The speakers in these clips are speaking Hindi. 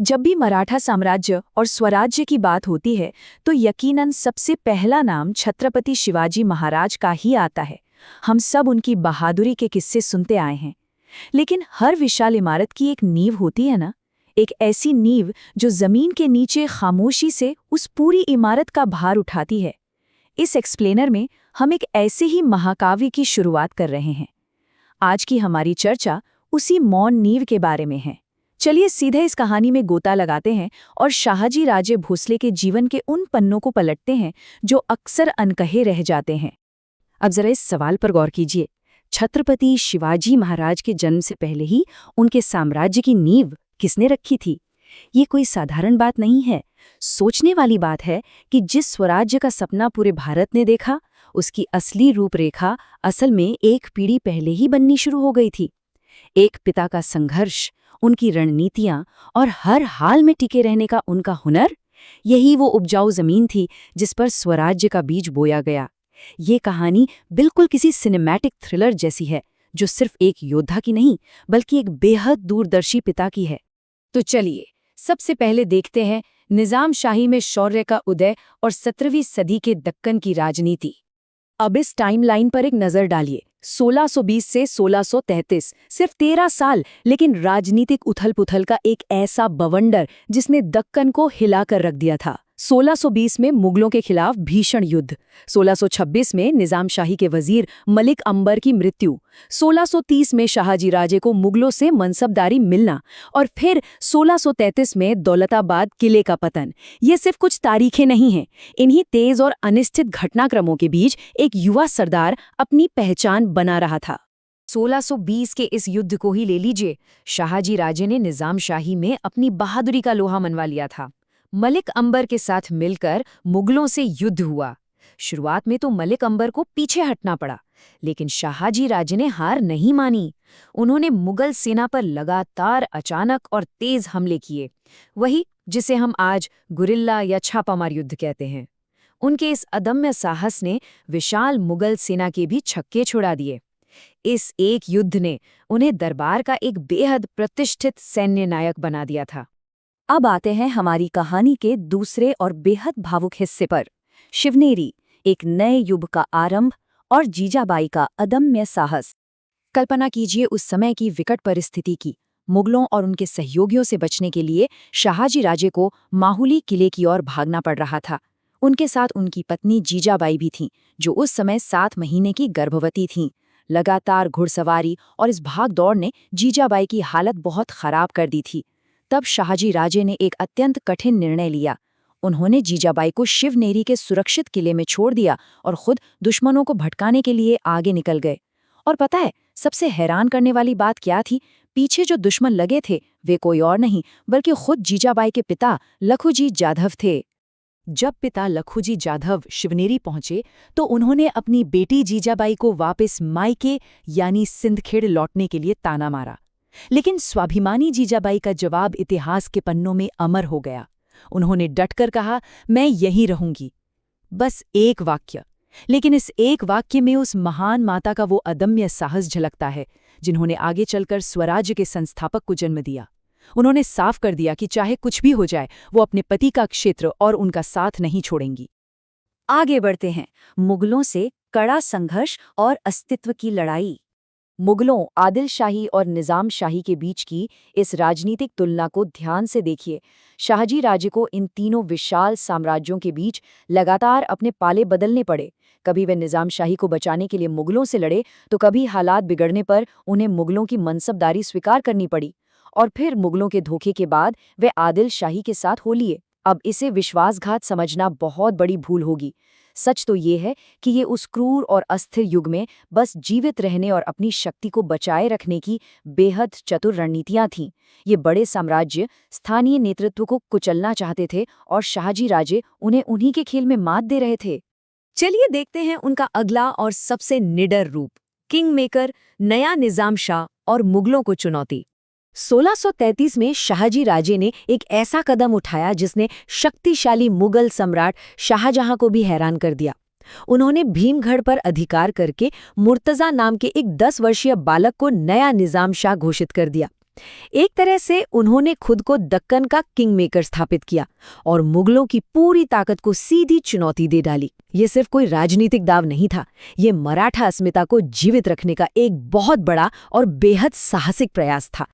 जब भी मराठा साम्राज्य और स्वराज्य की बात होती है तो यकीनन सबसे पहला नाम छत्रपति शिवाजी महाराज का ही आता है। हम सब उनकी बहादुरी के किस्से सुनते आए हैं। लेकिन हर विशाल इमारत की एक नींव होती है ना, एक ऐसी नींव जो जमीन के नीचे खामोशी से उस पूरी इमारत का भार उठाती है। इस एक्सप्लेनर में हम एक ऐसे ही महाकाव्य की शुरुआत कर रहे हैं। आज की हमारी चर्चा उसी मौन नींव के बारे में है। चलिए सीधे इस कहानी में गोता लगाते हैं और शाहजी राजे भोसले के जीवन के उन पन्नों को पलटते हैं जो अक्सर अनकहे रह जाते हैं। अब जरा इस सवाल पर गौर कीजिए, छत्रपति शिवाजी महाराज के जन्म से पहले ही उनके साम्राज्य की नींव किसने रखी थी? ये कोई साधारण बात नहीं है। सोचने वाली बात है कि जिस स्वराज्य का सपना पूरे भारत ने देखा, उसकी असली रूपरेखा असल में एक पीढ़ी पहले ही बननी शुरू हो गई थी। एक पिता का संघर्ष, उनकी रणनीतियां और हर हाल में टिके रहने का उनका हुनर, यही वो उपजाऊ जमीन थी जिस पर स्वराज्य का बीज बोया गया। ये कहानी बिल्कुल किसी सिनेमैटिक थ्रिलर जैसी है, जो सिर्फ एक योद्धा की नहीं बल्कि एक बेहद दूरदर्शी पिता की है। तो चलिए सबसे पहले देखते हैं निजाम शाही में शौर्य का उदय और 17वीं सदी के दक्कन की राजनीति। अब इस टाइमलाइन पर एक नजर डालिए। 1620 से 1633, सिर्फ 13 साल, लेकिन राजनीतिक उथल-पुथल का एक ऐसा बवंडर जिसने दक्कन को हिलाकर रख दिया था। 1620 में मुगलों के खिलाफ भीषण युद्ध, 1626 में निजाम शाही के वजीर मलिक अंबर की मृत्यु, 1630 में शाहजी राजे को मुगलों से मनसबदारी मिलना और फिर 1633 में दौलताबाद किले का पतन। ये सिर्फ कुछ तारीखें नहीं हैं। इन्हीं तेज और अनिश्चित घटनाक्रमों के बीच एक युवा सरदार अपनी पहचान बना रहा था। 1620 के इस युद्ध को ही ले लीजिए। शाहजी राजे ने निजाम शाही में अपनी बहादुरी का लोहा मनवा लिया था। मलिक अंबर के साथ मिलकर मुगलों से युद्ध हुआ। शुरुआत में तो मलिक अंबर को पीछे हटना पड़ा, लेकिन शाहजी राजे ने हार नहीं मानी। उन्होंने मुगल सेना पर लगातार अचानक और तेज हमले किए, वही जिसे हम आज गुरिल्ला या छापामार युद्ध कहते हैं। उनके इस अदम्य साहस ने विशाल मुगल सेना के भी छक्के छुड़ा दिए। इस एक युद्ध ने उन्हें दरबार का एक बेहद प्रतिष्ठित सैन्य नायक बना दिया था। अब आते हैं हमारी कहानी के दूसरे और बेहद भावुक हिस्से पर। शिवनेरी, एक नए युग का आरंभ और जीजाबाई का अदम्य साहस। कल्पना कीजिए उस समय की विकट परिस्थिति की। मुगलों और उनके सहयोगियों से बचने के लिए शाहजी राजे को माहुली किले की ओर भागना पड़ रहा था। उनके साथ उनकी पत्नी जीजाबाई भी थीं, जो उस समय 7 महीने की गर्भवती थीं। लगातार घुड़सवारी और इस भाग दौड़ ने जीजाबाई की हालत बहुत खराब कर दी थी। तब शाहजी राजे ने एक अत्यंत कठिन निर्णय लिया। उन्होंने जीजाबाई को शिवनेरी के सुरक्षित किले में छोड़ दिया और खुद दुश्मनों को भटकाने के लिए आगे निकल गए। और पता है सबसे हैरान करने वाली बात क्या थी? पीछे जो दुश्मन लगे थे वे कोई और नहीं बल्कि खुद जीजाबाई के पिता लखुजी जाधव थे। जब पिता लखुजी जाधव शिवनेरी पहुंचे तो उन्होंने अपनी बेटी जीजाबाई को वापस मायके यानी सिंदखेड़ लौटने के लिए ताना मारा। लेकिन स्वाभिमानी जीजाबाई का जवाब इतिहास के पन्नों में अमर हो गया। उन्होंने डटकर कहा, मैं यहीं रहूंगी। बस एक वाक्य, लेकिन इस एक वाक्य में उस महान माता का वो अदम्य साहस झलकता है जिन्होंने आगे चलकर स्वराज्य के संस्थापक को जन्म दिया। उन्होंने साफ कर दिया कि चाहे कुछ भी हो जाए वो अपने पति का क्षेत्र और उनका साथ नहीं छोड़ेंगी। आगे बढ़ते हैं। मुगलों से कड़ा संघर्ष और अस्तित्व की लड़ाई। मुगलों, आदिल शाही और निजाम शाही के बीच की इस राजनीतिक तुलना को ध्यान से देखिए। शाहजी राजे को इन तीनों विशाल साम्राज्यों के बीच लगातार अपने पाले बदलने पड़े। कभी वे निजाम शाही को बचाने के लिए मुगलों से लड़े तो कभी हालात बिगड़ने पर उन्हें मुगलों की मनसबदारी स्वीकार करनी पड़ी, और फिर मुगलों के धोखे के बाद वे आदिल शाही के साथ हो लिए। अब इसे विश्वासघात समझना बहुत बड़ी भूल होगी। सच तो ये है कि ये उस क्रूर और अस्थिर युग में बस जीवित रहने और अपनी शक्ति को बचाए रखने की बेहद चतुर रणनीतियां थीं। ये बड़े साम्राज्य स्थानीय नेतृत्व को कुचलना चाहते थे और शाहजी राजे उन्हें उन्हीं के खेल में मात दे रहे थे। चलिए देखते हैं उनका अगला और सबसे निडर रूप, किंग मेकर, नया निजाम शाह और मुगलों को चुनौती। 1633 में शाहजी राजे ने एक ऐसा कदम उठाया जिसने शक्तिशाली मुगल सम्राट शाहजहां को भी हैरान कर दिया। उन्होंने भीमगढ़ पर अधिकार करके मुर्तजा नाम के एक 10 वर्षीय बालक को नया निजाम शाह घोषित कर दिया। एक तरह से उन्होंने खुद को दक्कन का किंग मेकर स्थापित किया और मुगलों की पूरी ताकत को सीधी चुनौती दे डाली। ये सिर्फ कोई राजनीतिक दाव नहीं था, ये मराठा अस्मिता को जीवित रखने का एक बहुत बड़ा और बेहद साहसिक प्रयास था।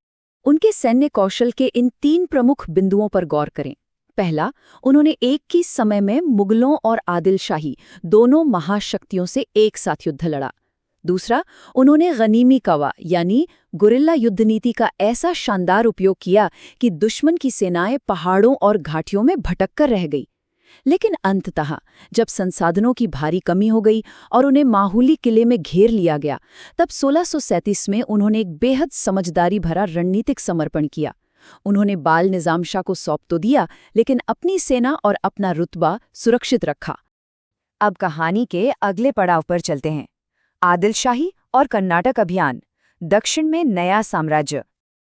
उनके सैन्य कौशल के इन 3 प्रमुख बिंदुओं पर गौर करें। पहला, उन्होंने एक ही समय में मुगलों और आदिल शाही दोनों महाशक्तियों से एक साथ युद्ध लड़ा। दूसरा, उन्होंने गनीमी कवा यानी गुरिल्ला युद्ध नीति का ऐसा शानदार उपयोग किया कि दुश्मन की सेनाएं पहाड़ों और घाटियों में भटक कर रह गई। लेकिन अंततः जब संसाधनों की भारी कमी हो गई और उन्हें माहौली किले में घेर लिया गया, तब 1637 में उन्होंने एक बेहद समझदारी भरा रणनीतिक समर्पण किया। उन्होंने बाल निजाम शाह को सौंप तो दिया, लेकिन अपनी सेना और अपना रुतबा सुरक्षित रखा। अब कहानी के अगले पड़ाव पर चलते हैं। आदिल शाही और कर्नाटक अभियान, दक्षिण में नया साम्राज्य।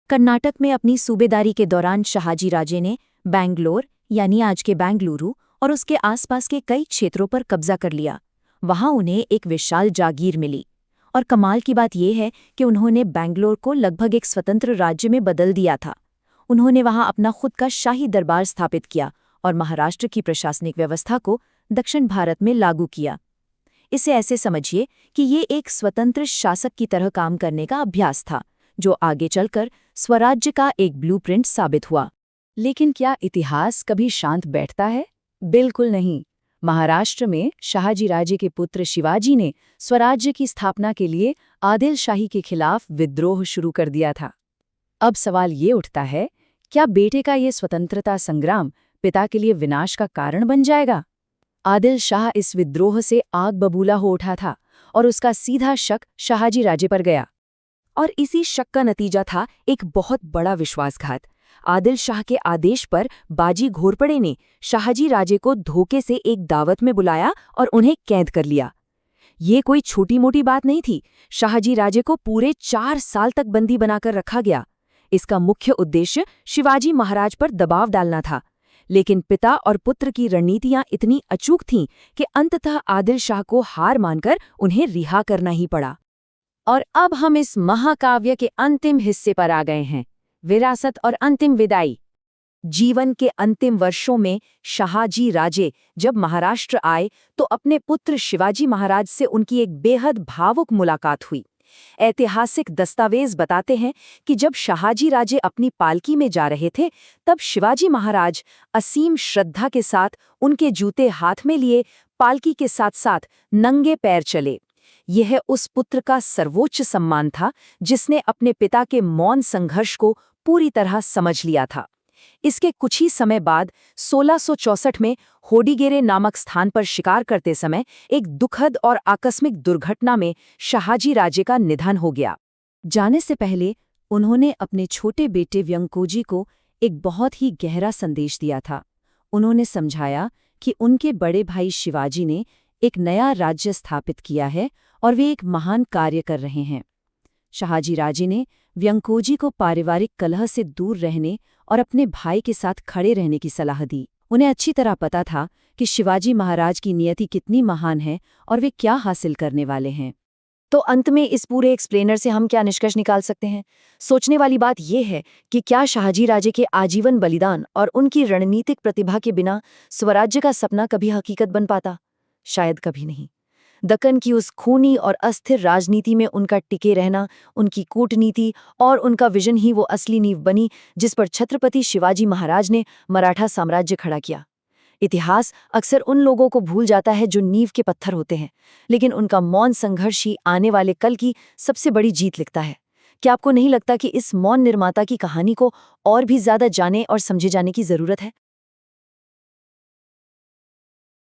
कर्नाटक में अपनी सूबेदारी के दौरान शहाजी राजे ने बैंगलोर यानी आज के बेंगलुरु और उसके आसपास के कई क्षेत्रों पर कब्जा कर लिया। वहां उन्हें एक विशाल जागीर मिली और कमाल की बात यह है कि उन्होंने बैंगलोर को लगभग एक स्वतंत्र राज्य में बदल दिया था। उन्होंने वहां अपना खुद का शाही दरबार स्थापित किया और महाराष्ट्र की प्रशासनिक व्यवस्था को दक्षिण भारत में लागू किया। इसे ऐसे समझिए कि ये एक स्वतंत्र शासक की तरह काम करने का अभ्यास था, जो आगे चलकर स्वराज्य का एक ब्लूप्रिंट साबित हुआ। लेकिन क्या इतिहास कभी शांत बैठता है? बिल्कुल नहीं। महाराष्ट्र में शहाजी राजे के पुत्र शिवाजी ने स्वराज्य की स्थापना के लिए आदिल शाही के खिलाफ विद्रोह शुरू कर दिया था। अब सवाल ये उठता है, क्या बेटे का ये स्वतंत्रता संग्राम पिता के लिए विनाश का कारण बन जाएगा? आदिल शाह इस विद्रोह से आग बबूला हो उठा था और उसका सीधा शक शहाजी राजे पर गया। और इसी शक का नतीजा था एक बहुत बड़ा विश्वासघात। आदिल शाह के आदेश पर बाजी घोरपड़े ने शहाजी राजे को धोखे से एक दावत में बुलाया और उन्हें कैद कर लिया। ये कोई छोटी मोटी बात नहीं थी। शहाजी राजे को पूरे 4 साल तक बंदी बनाकर रखा गया। इसका मुख्य उद्देश्य शिवाजी महाराज पर दबाव डालना था। लेकिन पिता और पुत्र की रणनीतियां इतनी अचूक थीं कि अंततः आदिल शाह को हार मानकर उन्हें रिहा करना ही पड़ा। और अब हम इस महाकाव्य के अंतिम हिस्से पर आ गए हैं, विरासत और अंतिम विदाई। जीवन के अंतिम वर्षों में शहाजी राजे जब महाराष्ट्र आए तो अपने पुत्र शिवाजी महाराज से उनकी एक बेहद भावुक मुलाकात हुई। ऐतिहासिक दस्तावेज बताते हैं कि जब शहाजी राजे अपनी पालकी में जा रहे थे, तब शिवाजी महाराज असीम श्रद्धा के साथ उनके जूते हाथ में लिए पालकी के साथ साथ नंगे पैर चले। यह उस पुत्र का सर्वोच्च सम्मान था जिसने अपने पिता के मौन संघर्ष को पूरी तरह समझ लिया था। इसके कुछ ही समय बाद 1664 में होडीगेरे नामक स्थान पर शिकार करते समय एक दुखद और आकस्मिक दुर्घटना में शहाजी राजे का निधन हो गया। जाने से पहले उन्होंने अपने छोटे बेटे व्यंकोजी को एक बहुत ही गहरा संदेश दिया था। उन्होंने समझाया कि उनके बड़े भाई शिवाजी ने एक नया राज्य स्थापित किया है और वे एक महान कार्य कर रहे हैं। शहाजी राजे ने व्यंकोजी को पारिवारिक कलह से दूर रहने और अपने भाई के साथ खड़े रहने की सलाह दी। उन्हें अच्छी तरह पता था कि शिवाजी महाराज की नियति कितनी महान है और वे क्या हासिल करने वाले हैं। तो अंत में इस पूरे एक्सप्लेनर से हम क्या निष्कर्ष निकाल सकते हैं? सोचने वाली बात यह है कि क्या शहाजी राजे के आजीवन बलिदान और उनकी रणनीतिक प्रतिभा के बिना स्वराज्य का सपना कभी हकीकत बन पाता? शायद कभी नहीं। दक्कन की उस खूनी और अस्थिर राजनीति में उनका टिके रहना, उनकी कूटनीति और उनका विजन ही वो असली नींव बनी जिस पर छत्रपति शिवाजी महाराज ने मराठा साम्राज्य खड़ा किया। इतिहास अक्सर उन लोगों को भूल जाता है जो नींव के पत्थर होते हैं, लेकिन उनका मौन संघर्ष ही आने वाले कल की सबसे बड़ी जीत लिखता है। क्या आपको नहीं लगता कि इस मौन निर्माता की कहानी को और भी ज्यादा जाने और समझे जाने की जरूरत है?